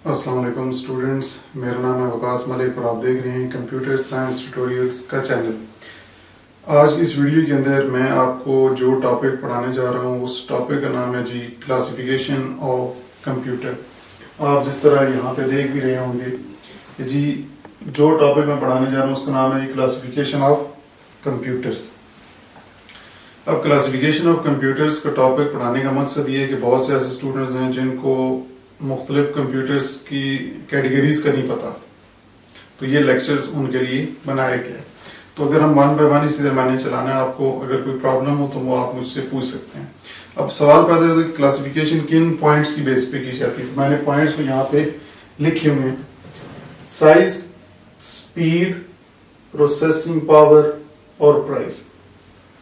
السلام علیکم اسٹوڈنٹس، میرا نام ہے وقاص ملک اور آپ دیکھ رہے ہیں کمپیوٹر سائنس ٹیوٹوریلز کا چینل۔ آج اس ویڈیو کے اندر میں آپ کو جو ٹاپک پڑھانے جا رہا ہوں اس ٹاپک کا نام ہے کلاسیفیکیشن آف کمپیوٹر۔ آپ جس طرح یہاں پہ دیکھ بھی رہے ہوں گے کہ جو ٹاپک میں پڑھانے جا رہا ہوں اس کا نام ہے کلاسیفیکیشن آف کمپیوٹرز۔ اب کلاسیفیکیشن آف کمپیوٹرز کا ٹاپک پڑھانے کا مقصد یہ ہے کہ بہت سے ایسے اسٹوڈنٹس ہیں جن کو مختلف کمپیوٹرز کی کیٹیگریز کا نہیں پتا، تو یہ لیکچرز ان کے لیے بنائے گئے۔ تو اگر ہم ون بائی ون اسی درمیانے چلانا ہے، آپ کو اگر کوئی پرابلم ہو تو وہ آپ مجھ سے پوچھ سکتے ہیں۔ اب سوال پیدا ہوتا ہے کہ کلاسیفیکیشن کن پوائنٹس کی بیس پہ کی جاتی ہے۔ میں نے پوائنٹس کو یہاں پہ لکھے ہوئے ہیں: سائز، اسپیڈ، پروسیسنگ پاور اور price.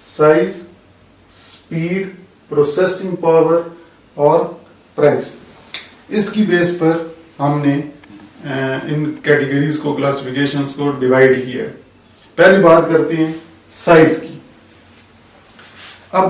Size, speed, processing power اور پرائس، اس کی بیس پر ہم نے ان کیٹیگریز کو، کلاسیفیکیشنز کو ڈیوائیڈ کیا ہے۔ پہلی بات کرتے ہیں سائز کی۔ اب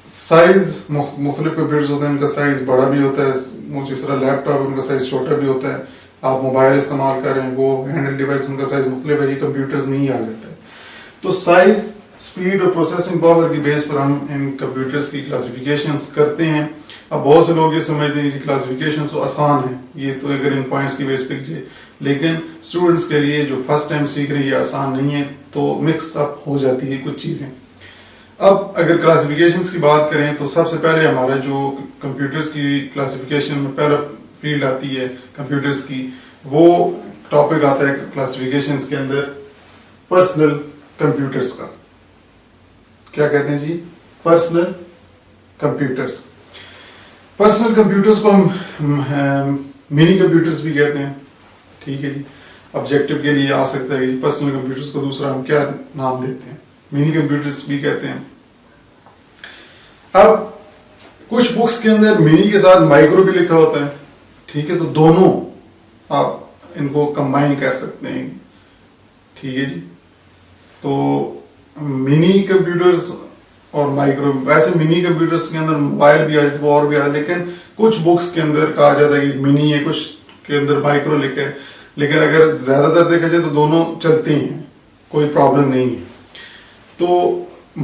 سائز مختلف کمپیوٹرز ہوتے ہیں، ان کا سائز بڑا بھی ہوتا ہے، جس طرح لیپ ٹاپ ان کا سائز چھوٹا بھی ہوتا ہے۔ آپ موبائل استعمال کر رہے ہیں، وہ ہینڈل ڈیوائس ان کا سائز مختلف ہے، یہ کمپیوٹرز میں ہی آ جاتا ہے۔ تو سائز، اسپیڈ اور پروسیسنگ پاور کی بیس پر ہم ان کمپیوٹرز کی کلاسیفیکیشنز کرتے ہیں۔ اب بہت سے لوگ یہ سمجھتے ہیں کہ کلاسیفیکیشن تو آسان ہے، یہ تو اگر ان پوائنٹس کی بیس پہ کیجیے، لیکن اسٹوڈنٹس کے لیے جو فرسٹ ٹائم سیکھ رہے ہیں یہ آسان نہیں ہے، تو مکس اپ ہو جاتی ہے کچھ چیزیں۔ اب اگر کلاسیفیکیشنز کی بات کریں تو سب سے پہلے ہمارا جو کمپیوٹرز کی کلاسیفیکیشن میں پہلا فیلڈ آتی ہے کمپیوٹرز کی، وہ ٹاپک آتا ہے کلاسیفیکیشنز کے اندر پرسنل کمپیوٹرز کا۔ کیا کہتے ہیں پرسنل کمپیوٹرز۔ پرسنل کمپیوٹرز کو ہم منی کمپیوٹرز بھی کہتے ہیں، ٹھیک ہے آبجیکٹو کے لیے آ سکتا ہے کہ پرسنل کمپیوٹرز کو دوسرا ہم کیا نام دیتے ہیں، منی کمپیوٹرز بھی کہتے ہیں۔ اب کچھ بکس کے اندر منی کے ساتھ مائکرو بھی لکھا ہوتا ہے، ٹھیک ہے، تو دونوں آپ ان کو کمبائن کر سکتے ہیں، ٹھیک ہے تو منی کمپیوٹرز اور مائکرو، ویسے منی کمپیوٹرز کے اندر موبائل بھی آئے وہ اور بھی آئے، لیکن کچھ بکس کے اندر کہا جاتا ہے کہ منی ہے، کچھ کے اندر مائکرو لکھا ہے، لیکن اگر زیادہ تر دیکھا جائے تو دونوں چلتے ہیں، کوئی پرابلم نہیں ہے۔ تو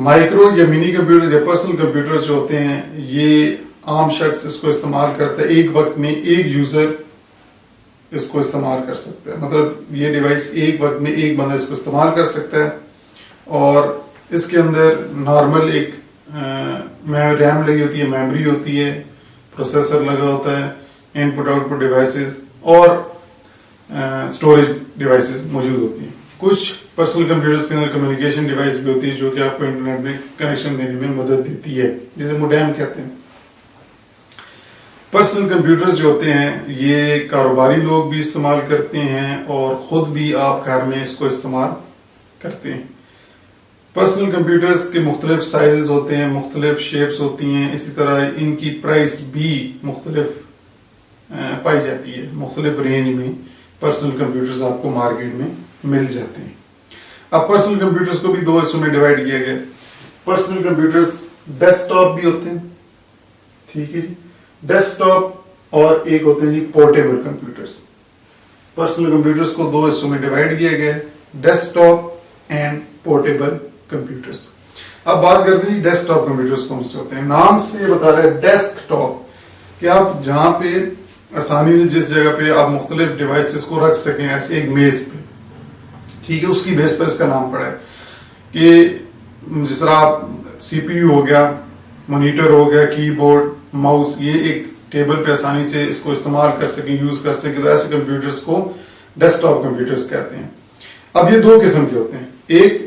مائکرو یا منی کمپیوٹرز یا پرسنل کمپیوٹرز جو ہوتے ہیں، یہ عام شخص اس کو استعمال کرتا ہے، ایک وقت میں ایک یوزر اس کو استعمال کر سکتا ہے، مطلب یہ ڈیوائس ایک وقت میں ایک بندہ اس کو استعمال کر سکتا ہے، اور اس کے اندر نارمل ایک ریم لگی ہوتی ہے، میموری ہوتی ہے، پروسیسر لگا ہوتا ہے، ان پٹ آؤٹ پٹ ڈیوائسز اور اسٹوریج ڈیوائسز موجود ہوتی ہیں۔ کچھ پرسنل کمپیوٹرز کے اندر کمیونیکیشن ڈیوائس بھی ہوتی ہے جو کہ آپ کو انٹرنیٹ میں کنیکشن دینے میں مدد دیتی ہے، جسے موڈیم کہتے ہیں۔ پرسنل کمپیوٹرز جو ہوتے ہیں یہ کاروباری لوگ بھی استعمال کرتے ہیں اور خود بھی آپ گھر میں اس کو استعمال کرتے ہیں۔ پرسنل کمپیوٹرز کے مختلف سائزز ہوتے ہیں، مختلف شیپس ہوتی ہیں، اسی طرح ان کی پرائس بھی مختلف پائی جاتی ہے، مختلف رینج میں پرسنل کمپیوٹرز آپ کو مارکیٹ میں مل جاتے ہیں۔ اب پرسنل کمپیوٹرز کو بھی دو حصوں میں ڈیوائیڈ کیا گیا۔ پرسنل کمپیوٹرز ڈیسک ٹاپ بھی ہوتے ہیں، ٹھیک ہے ڈیسک ٹاپ، اور ایک ہوتے ہیں پورٹیبل کمپیوٹرز۔ پرسنل کمپیوٹرز کو دو حصوں میں ڈیوائیڈ کیا گیا، desktop and portable computers. اب بات کرتے ہیں ڈیسک ٹاپ کمپیوٹرز کون سے ہوتے ہیں۔ نام سے یہ بتا رہا ہے ڈیسک ٹاپ، کہ آپ جہاں پہ آسانی سے جس جگہ پہ آپ مختلف ڈیوائسز کو رکھ سکیں، ایسے ایک میز پہ، ٹھیک ہے، اس کی بیس پر اس کا نام پڑا ہے۔ کہ جس طرح آپ سی پی یو ہو گیا، مانیٹر ہو گیا، کی بورڈ، ماؤس، یہ ایک ٹیبل پہ آسانی سے اس کو استعمال کر سکیں، یوز کر سکیں، تو ایسے کمپیوٹرز کو ڈیسک ٹاپ کمپیوٹرز کہتے ہیں۔ اب یہ دو قسم کے ہوتے ہیں، ایک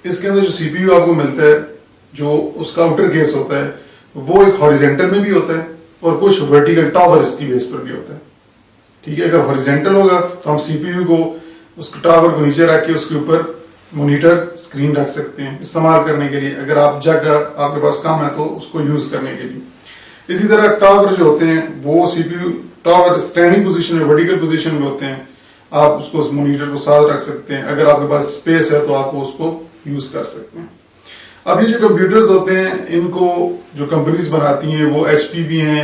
اس کے اندر جو سی پی یو آپ کو ملتا ہے، جو اس کا آؤٹر کیس ہوتا ہے، وہ ایک ہاریزنٹل میں بھی ہوتا ہے اور کچھ ورٹیکل ٹاور اس کی بیس پر بھی ہوتا ہے، ٹھیک ہے۔ اگر ہاریزنٹل ہوگا تو ہم سی پی یو کو، اس ٹاور کو نیچے رکھ کے اس کے اوپر مانیٹر اسکرین رکھ سکتے ہیں استعمال کرنے کے لیے، اگر آپ جگہ آپ کے پاس کم ہے تو اس کو یوز کرنے کے لیے۔ اسی طرح ٹاور جو ہوتے ہیں وہ C P U tower standing position میں، ورٹیکل پوزیشن میں ہوتے ہیں، آپ اس کو اس مانیٹر کو ساتھ رکھ سکتے ہیں، اگر آپ کے پاس اسپیس ہے تو آپ اس کو یوز کر سکتے ہیں۔ اب یہ جو کمپیوٹرز ہوتے ہیں ان کو جو کمپنیز بناتی ہیں وہ ایچ پی بھی ہیں،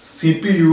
CPU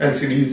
LCDs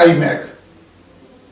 iMac,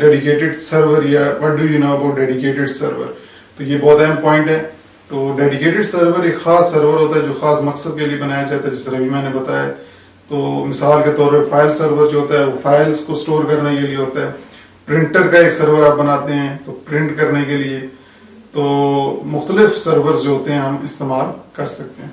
dedicated server یا what do you know about dedicated server. تو یہ بہت اہم پوائنٹ ہے. تو ڈیڈیکیٹڈ سرور ایک خاص سرور ہوتا ہے جو خاص مقصد کے لیے بنایا جاتا ہے، جس طرح بھی میں نے بتایا. تو مثال کے طور پہ فائل سرور جو ہوتا ہے وہ فائلز کو سٹور کرنے کے لیے ہوتا ہے. پرنٹر کا ایک سرور آپ بناتے ہیں تو پرنٹ کرنے کے لیے. تو مختلف سرورز جو ہوتے ہیں ہم استعمال کر سکتے ہیں.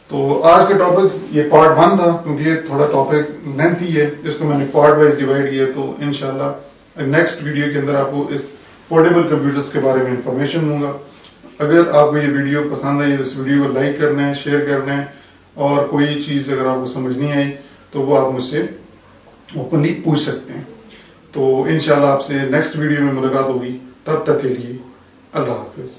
تو آج کا ٹاپک یہ پارٹ 1 تھا، کیونکہ یہ تھوڑا ٹاپک لینتھی ہے، اس کو میں نے پارٹ وائز ڈیوائڈ کیا. تو انشاءاللہ نیکسٹ ویڈیو کے اندر آپ کو اس پورٹیبل کمپیوٹرز کے بارے میں انفارمیشن دوں گا. اگر آپ کو یہ ویڈیو پسند آئی تو اس ویڈیو کو لائک کرنا ہے، شیئر کرنا ہے، اور کوئی چیز اگر آپ کو سمجھ نہیں آئی تو وہ آپ مجھ سے اوپنلی پوچھ سکتے ہیں. تو انشاءاللہ آپ سے نیکسٹ ویڈیو میں ملاقات ہوگی. تب تک کے لیے اللہ حافظ.